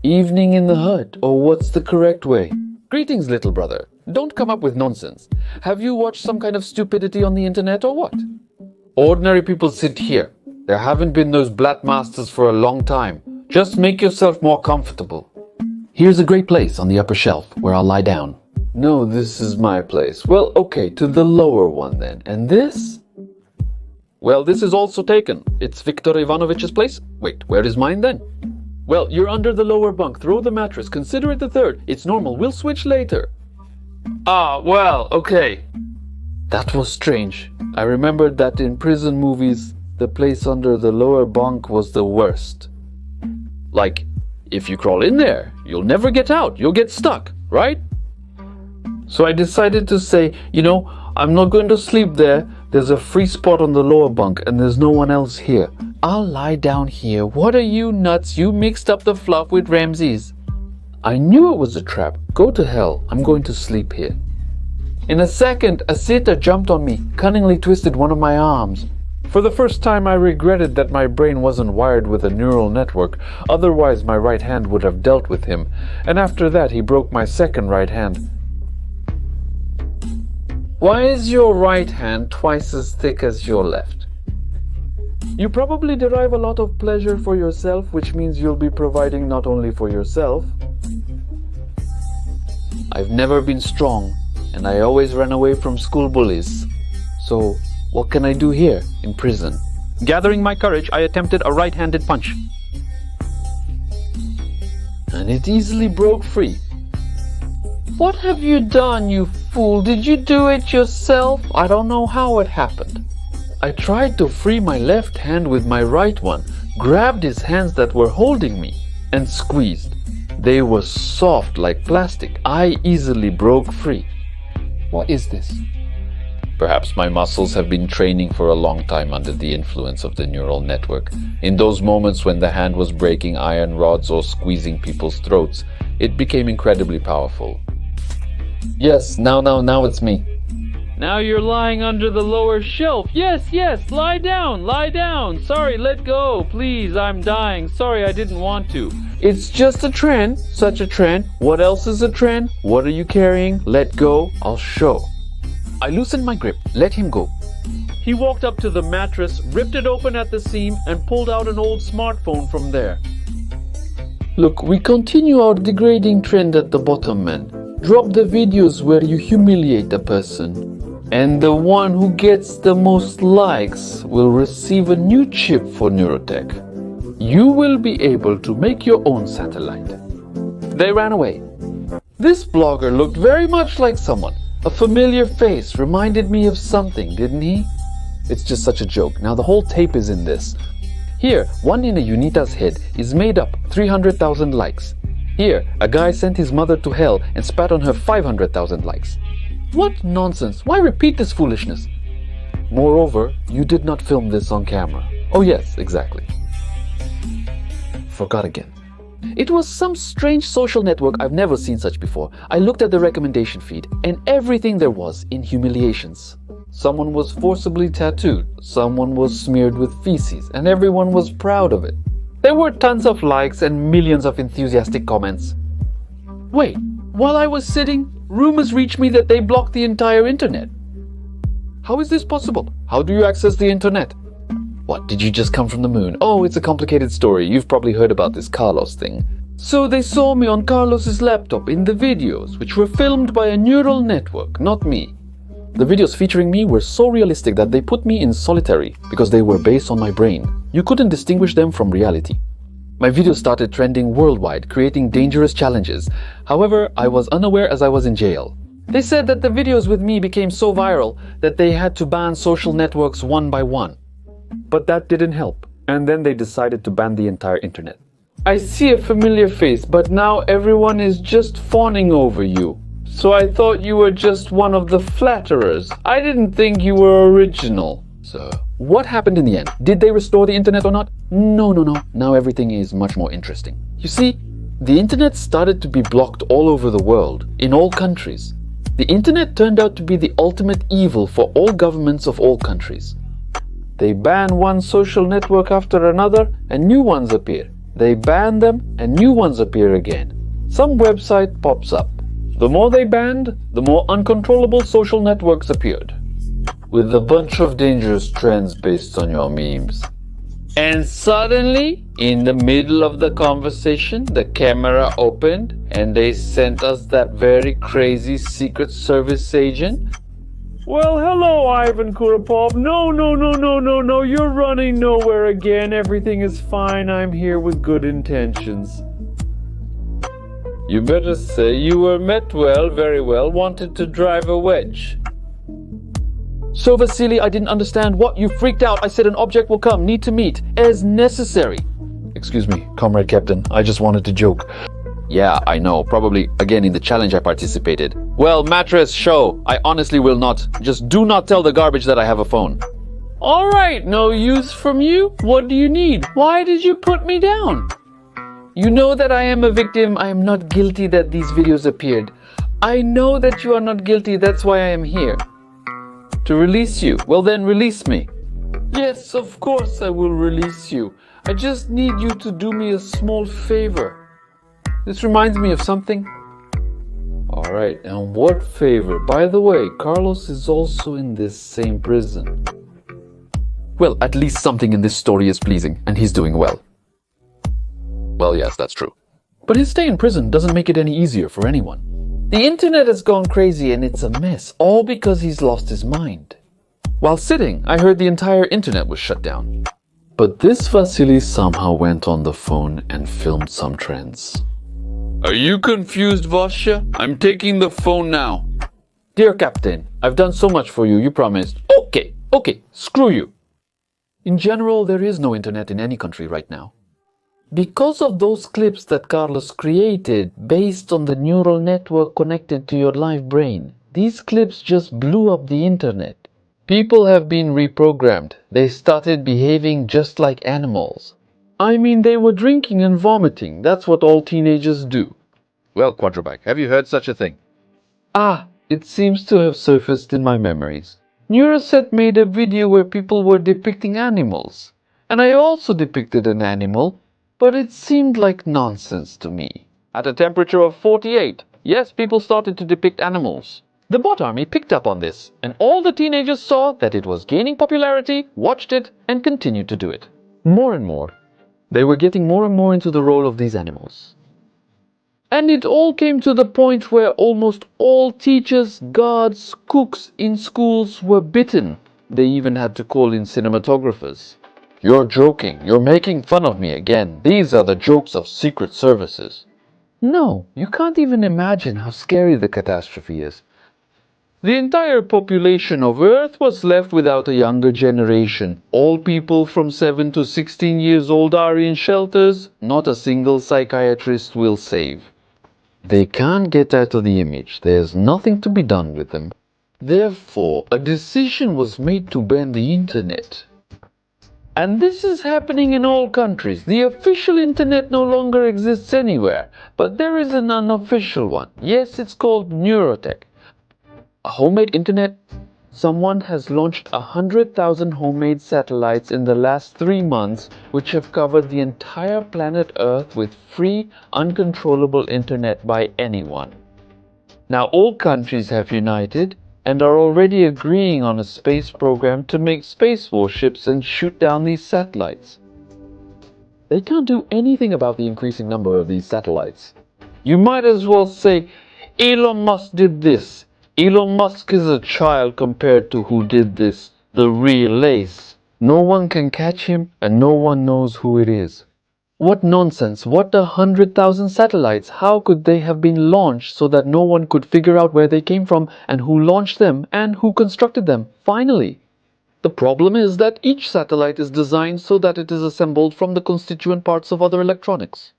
Evening in the hut, or what's the correct way? Greetings, little brother. Don't come up with nonsense. Have you watched some kind of stupidity on the internet or what? Ordinary people sit here. There haven't been those black masters for a long time. Just make yourself more comfortable. Here's a great place on the upper shelf where I'll lie down. No, this is my place. Well, okay, to the lower one then. And this? Well, this is also taken. It's Viktor Ivanovich's place. Wait, where is mine then? Well, you're under the lower bunk. Throw the mattress. Consider it the third. It's normal. We'll switch later. Ah, well, okay. That was strange. I remembered that in prison movies, the place under the lower bunk was the worst. Like, if you crawl in there, you'll never get out. You'll get stuck, right? So I decided to say, I'm not going to sleep there. There's a free spot on the lower bunk and there's no one else here. I'll lie down here. What are you nuts? You mixed up the fluff with Ramses. I knew it was a trap. Go to hell. I'm going to sleep here. In a second, a sitter jumped on me, cunningly twisted one of my arms. For the first time, I regretted that my brain wasn't wired with a neural network. Otherwise, my right hand would have dealt with him. And after that, he broke my second right hand. Why is your right hand twice as thick as your left? You probably derive a lot of pleasure for yourself, which means you'll be providing not only for yourself. I've never been strong, and I always ran away from school bullies. So, what can I do here, in prison? Gathering my courage, I attempted a right-handed punch. And it easily broke free. What have you done, you fool? Did you do it yourself? I don't know how it happened. I tried to free my left hand with my right one, grabbed his hands that were holding me, and squeezed. They were soft like plastic. I easily broke free. What is this? Perhaps my muscles have been training for a long time under the influence of the neural network. In those moments when the hand was breaking iron rods or squeezing people's throats, it became incredibly powerful. Yes, now it's me. Now you're lying under the lower shelf. Yes, lie down. Sorry, let go. Please, I'm dying. Sorry, I didn't want to. It's just a trend, such a trend. What else is a trend? What are you carrying? Let go, I'll show. I loosened my grip, let him go. He walked up to the mattress, ripped it open at the seam, and pulled out an old smartphone from there. Look, we continue our degrading trend at the bottom, man. Drop the videos where you humiliate a person. And the one who gets the most likes will receive a new chip for neurotech. You will be able to make your own satellite. They ran away. This blogger looked very much like someone. A familiar face reminded me of something, didn't he? It's just such a joke. Now the whole tape is in this. Here, one in a Unita's head is made up 300,000 likes. Here, a guy sent his mother to hell and spat on her 500,000 likes. What nonsense! Why repeat this foolishness? Moreover, you did not film this on camera. Oh yes, exactly. Forgot again. It was some strange social network. I've never seen such before. I looked at the recommendation feed, and everything there was in humiliations. Someone was forcibly tattooed, someone was smeared with feces, and everyone was proud of it. There were tons of likes and millions of enthusiastic comments. Wait, while I was sitting, rumors reached me that they blocked the entire internet. How is this possible? How do you access the internet? What, did you just come from the moon? Oh, it's a complicated story. You've probably heard about this Carlos thing. So they saw me on Carlos's laptop in the videos, which were filmed by a neural network, not me. The videos featuring me were so realistic that they put me in solitary because they were based on my brain. You couldn't distinguish them from reality. My videos started trending worldwide, creating dangerous challenges. However, I was unaware as I was in jail. They said that the videos with me became so viral that they had to ban social networks one by one. But that didn't help, and then they decided to ban the entire internet. I see a familiar face, but now everyone is just fawning over you. So I thought you were just one of the flatterers. I didn't think you were original. So, what happened in the end? Did they restore the internet or not? No. Now everything is much more interesting. You see, the internet started to be blocked all over the world, in all countries. The internet turned out to be the ultimate evil for all governments of all countries. They ban one social network after another and new ones appear. They ban them and new ones appear again. Some website pops up. The more they banned, the more uncontrollable social networks appeared, with a bunch of dangerous trends based on your memes. And suddenly, in the middle of the conversation, the camera opened and they sent us that very crazy Secret Service agent. Well, hello, Ivan Kurapov. No, you're running nowhere again. Everything is fine. I'm here with good intentions. You better say you were met well, very well, wanted to drive a wedge. So, Vasily, I didn't understand what you freaked out. I said an object will come, need to meet, as necessary. Excuse me, Comrade Captain, I just wanted to joke. Yeah, I know, probably again in the challenge I participated. Well, mattress, show. I honestly will not. Just do not tell the garbage that I have a phone. Alright, no use from you? What do you need? Why did you put me down? You know that I am a victim. I am not guilty that these videos appeared. I know that you are not guilty, that's why I am here. To release you. Well then, release me. Yes, of course I will release you. I just need you to do me a small favor. This reminds me of something. Alright, and what favor? By the way, Carlos is also in this same prison. Well, at least something in this story is pleasing, and he's doing well. Well, yes, that's true. But his stay in prison doesn't make it any easier for anyone. The internet has gone crazy and it's a mess, all because he's lost his mind. While sitting, I heard the entire internet was shut down. But this Vasily somehow went on the phone and filmed some trends. Are you confused, Vasya? I'm taking the phone now. Dear Captain, I've done so much for you, you promised. Okay, screw you. In general, there is no internet in any country right now. Because of those clips that Carlos created based on the neural network connected to your live brain, these clips just blew up the internet. People have been reprogrammed. They started behaving just like animals. I mean, they were drinking and vomiting. That's what all teenagers do. Well, Quadroback, have you heard such a thing? It seems to have surfaced in my memories. Neuroset made a video where people were depicting animals. And I also depicted an animal, but it seemed like nonsense to me. At a temperature of 48, yes, people started to depict animals. The bot army picked up on this, and all the teenagers saw that it was gaining popularity, watched it, and continued to do it. More and more. They were getting more and more into the role of these animals. And it all came to the point where almost all teachers, guards, cooks in schools were bitten. They even had to call in cinematographers. You're joking. You're making fun of me again. These are the jokes of secret services. No, you can't even imagine how scary the catastrophe is. The entire population of Earth was left without a younger generation. All people from 7 to 16 years old are in shelters. Not a single psychiatrist will save. They can't get out of the image. There's nothing to be done with them. Therefore, a decision was made to ban the internet. And this is happening in all countries. The official internet no longer exists anywhere, but there is an unofficial one. Yes, it's called Neurotech. A homemade internet? Someone has launched 100,000 homemade satellites in the last 3 months, which have covered the entire planet Earth with free, uncontrollable internet by anyone. Now all countries have united and are already agreeing on a space program to make space warships and shoot down these satellites. They can't do anything about the increasing number of these satellites. You might as well say, Elon Musk did this. Elon Musk is a child compared to who did this, the real ace. No one can catch him and no one knows who it is. What nonsense! What 100,000 satellites? How could they have been launched so that no one could figure out where they came from and who launched them and who constructed them? Finally! The problem is that each satellite is designed so that it is assembled from the constituent parts of other electronics.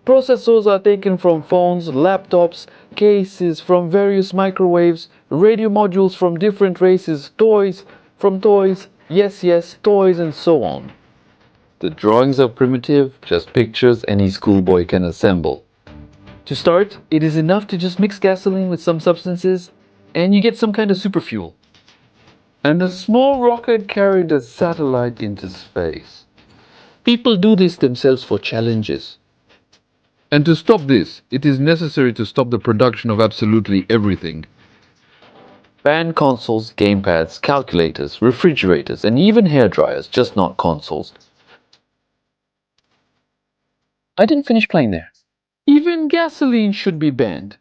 Processors are taken from phones, laptops, cases from various microwaves, radio modules from different races, toys from toys, yes, toys, and so on. The drawings are primitive, just pictures any schoolboy can assemble. To start, it is enough to just mix gasoline with some substances, and you get some kind of superfuel. And a small rocket carried a satellite into space. People do this themselves for challenges. And to stop this, it is necessary to stop the production of absolutely everything. Ban consoles, gamepads, calculators, refrigerators, and even hairdryers, just not consoles. I didn't finish playing there. Even gasoline should be banned.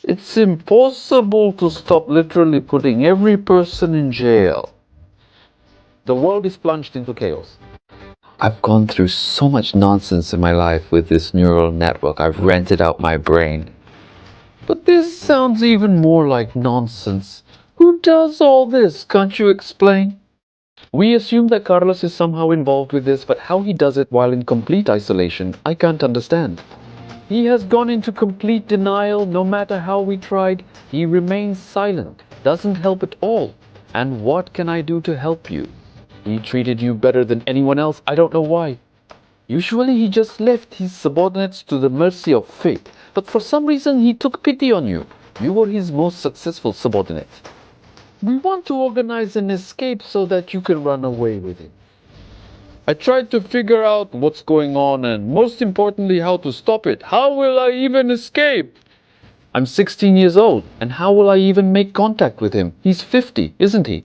It's impossible to stop literally putting every person in jail. The world is plunged into chaos. I've gone through so much nonsense in my life with this neural network. I've rented out my brain. But this sounds even more like nonsense. Who does all this? Can't you explain? We assume that Carlos is somehow involved with this, but how he does it while in complete isolation, I can't understand. He has gone into complete denial. No matter how we tried, he remains silent, doesn't help at all. And what can I do to help you? He treated you better than anyone else. I don't know why. Usually he just left his subordinates to the mercy of fate, but for some reason he took pity on you. You were his most successful subordinate. We want to organize an escape so that you can run away with him. I tried to figure out what's going on and most importantly how to stop it. How will I even escape? I'm 16 years old, and how will I even make contact with him? He's 50, isn't he?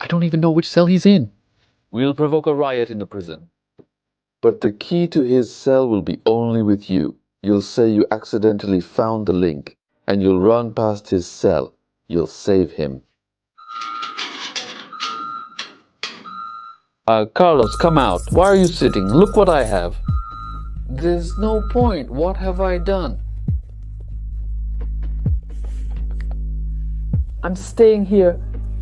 I don't even know which cell he's in. We'll provoke a riot in the prison. But the key to his cell will be only with you. You'll say you accidentally found the link, and you'll run past his cell. You'll save him. Carlos, come out. Why are you sitting? Look what I have. There's no point. What have I done? I'm staying here.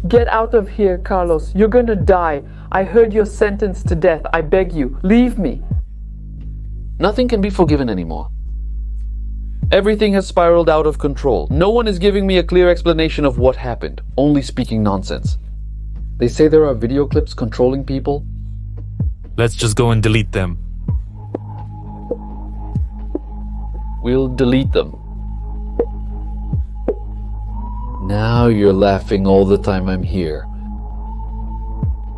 Get out of here, Carlos. You're gonna die. I heard you're sentenced to death. I beg you, leave me. Nothing can be forgiven anymore. Everything has spiraled out of control. No one is giving me a clear explanation of what happened, only speaking nonsense. They say there are video clips controlling people. Let's just go and delete them. We'll delete them. Now you're laughing all the time I'm here.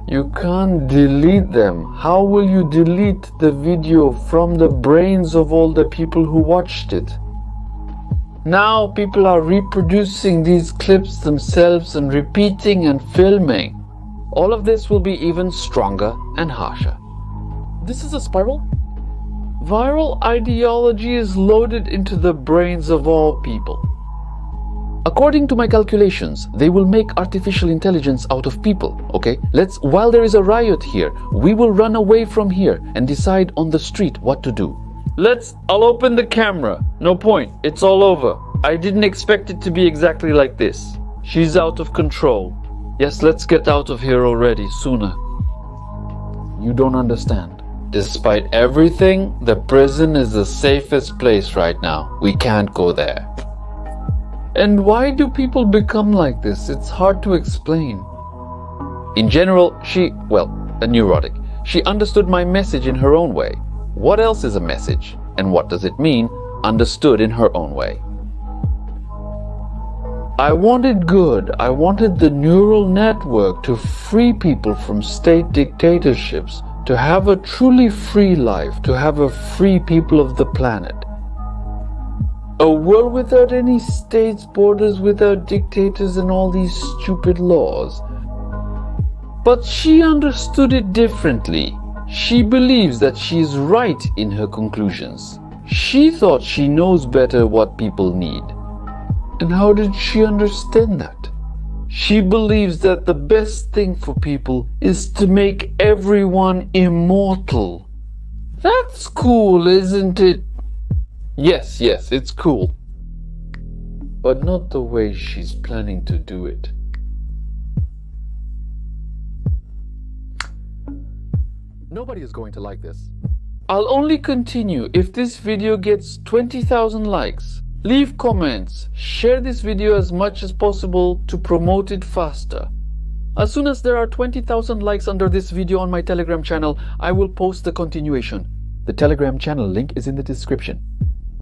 You can't delete them. How will you delete the video from the brains of all the people who watched it? Now people are reproducing these clips themselves and repeating and filming. All of this will be even stronger and harsher. This is a spiral? Viral ideology is loaded into the brains of all people. According to my calculations, they will make artificial intelligence out of people, okay? While there is a riot here, we will run away from here and decide on the street what to do. I'll open the camera. No point, it's all over. I didn't expect it to be exactly like this. She's out of control. Yes, let's get out of here already, sooner. You don't understand. Despite everything, the prison is the safest place right now. We can't go there. And why do people become like this? It's hard to explain. In general, a neurotic. She understood my message in her own way. What else is a message? And what does it mean, understood in her own way? I wanted good. I wanted the neural network to free people from state dictatorships, to have a truly free life, to have a free people of the planet. A world without any states, borders, without dictators and all these stupid laws. But she understood it differently. She believes that she is right in her conclusions. She thought she knows better what people need. And how did she understand that? She believes that the best thing for people is to make everyone immortal. That's cool, isn't it? Yes, it's cool. But not the way she's planning to do it. Nobody is going to like this. I'll only continue if this video gets 20,000 likes. Leave comments, share this video as much as possible to promote it faster. As soon as there are 20,000 likes under this video on my Telegram channel, I will post the continuation. The Telegram channel link is in the description.